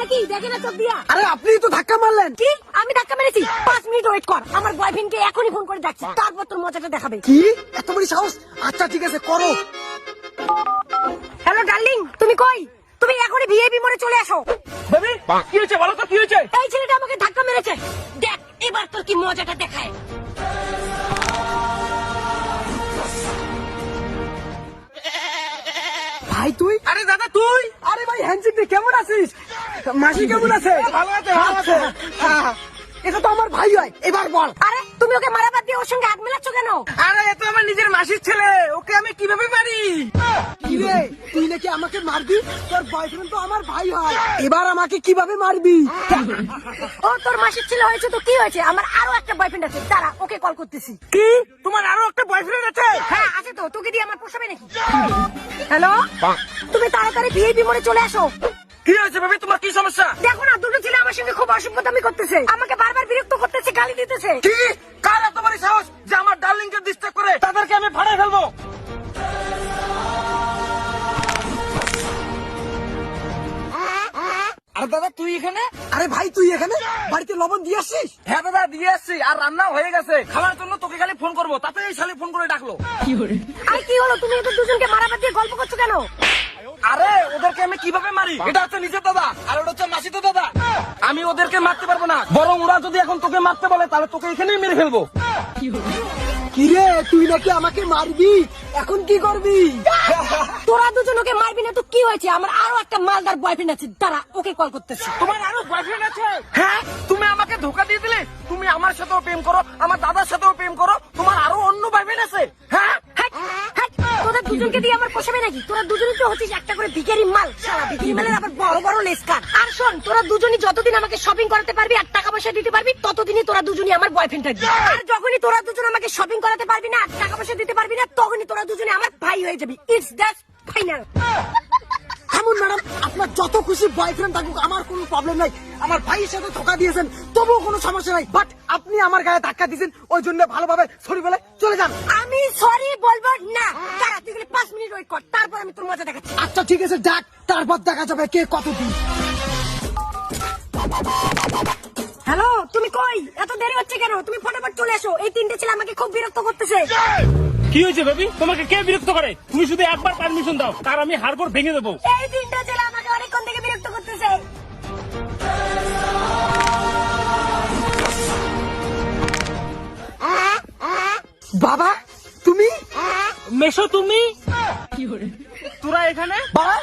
নাকি? দেখে না চোখ দিয়া। আরে আপনি তো ধাক্কা মারলেন। কি? আমি ধাক্কা মেরেছি? 5 মিনিট ওয়েট কর, আমার বয়ফ্রেন্ডকে এখনই ফোন করে ডাকছি, তারপর তোর মজাটা দেখাবে। কি এত বড় সাহস? আচ্ছা ঠিক আছে করো। হ্যালো ডার্লিং, তুমি কই? তুমি এখনই ভিআইপি মোড়ে চলে আসো। বেবি কি হয়েছে বলো তো, কি হয়েছে? এই ছেলেটা আমাকে ধাক্কা মেরেছে, দেখ এবার তোর কি মজাটা দেখায়। ভাই তুই? আরে দাদা তুই? আরে ভাই হ্যান্ডশেক দে, কেমন আছিস? মাসি কেমন আছে? ভালো আছে, ভালো আছে। এটা তো আমার ভাই হয়, এবার বল। আরে তুমি ওকে মারা বাদ দিয়ে ওর সঙ্গে হাত মেলাচ্ছ কেন? আরে এ তো আমার নিজের মাসির ছেলে, ওকে আমি কিভাবে পারি? কি রে, তুই নাকি আমাকে মারবি? তোর বয়ফ্রেন্ড তো আমার ভাই হয়, এবার আমাকে কিভাবে মারবি? ও তোর মাসির ছেলে হয়েছে তো কি হয়েছে, আমার আরো একটা বয়ফ্রেন্ড আছে, দাঁড়া ওকে কল করতেছি। কি তোমার আরো একটা বয়ফ্রেন্ড আছে? হ্যাঁ আছে তো, তোকে দিয়ে আমার পোষাবে নাকি? হ্যালো, তুমি তাড়াতাড়ি ভিআইপি মোড়ে চলে আসো। কি হয়েছে বেবি, তোমার কি সমস্যা? দেখো না, দুটো ছেলে আমার সঙ্গে খুব অসভ্যতামি করতেছে, আমাকে বারবার বিরক্ত করতেছে, গালি দিতেছে। কি? কার এত বড় সাহস যে আমার ডার্লিং কে ডিস্টার্ব করে? তাদেরকে আমি ফাড়াই ফেলবো। আরে দাদা তুই এখানে? আরে ভাই তুই এখানে? বাড়িতে লবণ দিয়ে আসছিস? হ্যাঁ দাদা দিয়ে আসছি, আর রান্না হয়ে গেছে, খাওয়ার জন্য তোকে খালি ফোন করবো, তাতে এই শালি ফোন করে ডাকলো। আরে কি হলো, তুমি এত দুজনকে মারা বাদ দিয়ে গল্প করছো কেন? আরে ওদেরকে আমি কিভাবে মারি? এটা হচ্ছে নিজের দাদা আর ওটা হচ্ছে মাসি তো দাদা, আমি ওদেরকে মারতে পারবো না, বরং ওরা যদি এখন তোকে মারতে বলে তাহলে তোকে এখানেই মেরে ফেলবো। কি রে, তুই নাকি আমাকে মারবি? এখন কি করবি? তোরা দুজন ওকে মারবি না তো কি হয়েছে, আমার আরো একটা মালদার বয়ফ্রেন্ড আছে, দাঁড়া ওকে কল করতেছি। তোমার আরো বয়ফ্রেন্ড আছে? হ্যাঁ, তুমি আমাকে ধোকা দিয়ে দিলে। তুমি আমার সাথেও প্রেম করো, আমার দাদার সাথেও প্রেম করো, তোমার আরো অন্য বয়ফ্রেন্ড আছে? হ্যাঁ হ্যাট, হ্যাট, তোদের দুজনকে দিয়ে আমার পোষাবে নাকি? তোরা দুজনই তো হচ্ছিস একটা করে ভিখারি মাল, সারা ভিখারি মালের আবার বড় বড় লেসকার। আর শোন, তোরা দুজনই যতদিন আমাকে শপিং করাতে পারবি আর টাকা পয়সা দিতে পারবি, ততদিনই তোরা দুজনই আমার বয়ফ্রেন্ড থাকবি। আর যখনই তোরা দুজন আমাকে শপিং করাতে পারবি না আর টাকা পয়সা দিতে পারবি না, তখনই তোরা দুজনে আমার ভাই হয়ে যাবি। It's that final. থামুন ম্যাডাম, আপনার যত খুশি বয়ফ্রেন্ড থাকুক আমার কোনো প্রবলেম নাই, আমার ভাইয়ের সাথে ধোকা দিয়েছেন তবুও কোনো সমস্যা নাই, বাট আপনি আমার গায়ে ধাক্কা দিয়েছেন, ওই জন্য ভালোভাবে সরি বলে চলে যান। আমি সরি বলবো না, দাঁড়া তুই 5 মিনিট ওয়েট কর, তারপর আমি তোর মজা দেখাচ্ছি। আচ্ছা ঠিক আছে ডাক, তারপর দেখা যাবে কে কত দিন। হ্যালো, তুমি কই? এত দেরি হচ্ছে কেন? তুমি ফটাফট চলে এসো, এই তিনটে ছেলে আমাকে খুব বিরক্ত করতেছে। কি হয়েছে বেবি, তোমাকে কে বিরক্ত করে? তুমি শুধু একবার পারমিশন দাও, তার আমি হাড়গোড় ভেঙে দেবো। এই তিনটে ছেলে আমাকে অনেকক্ষণ থেকে বিরক্ত করতেছে। বাবা তুমি? মেশো তুমি? তোরা এখানে? বাবা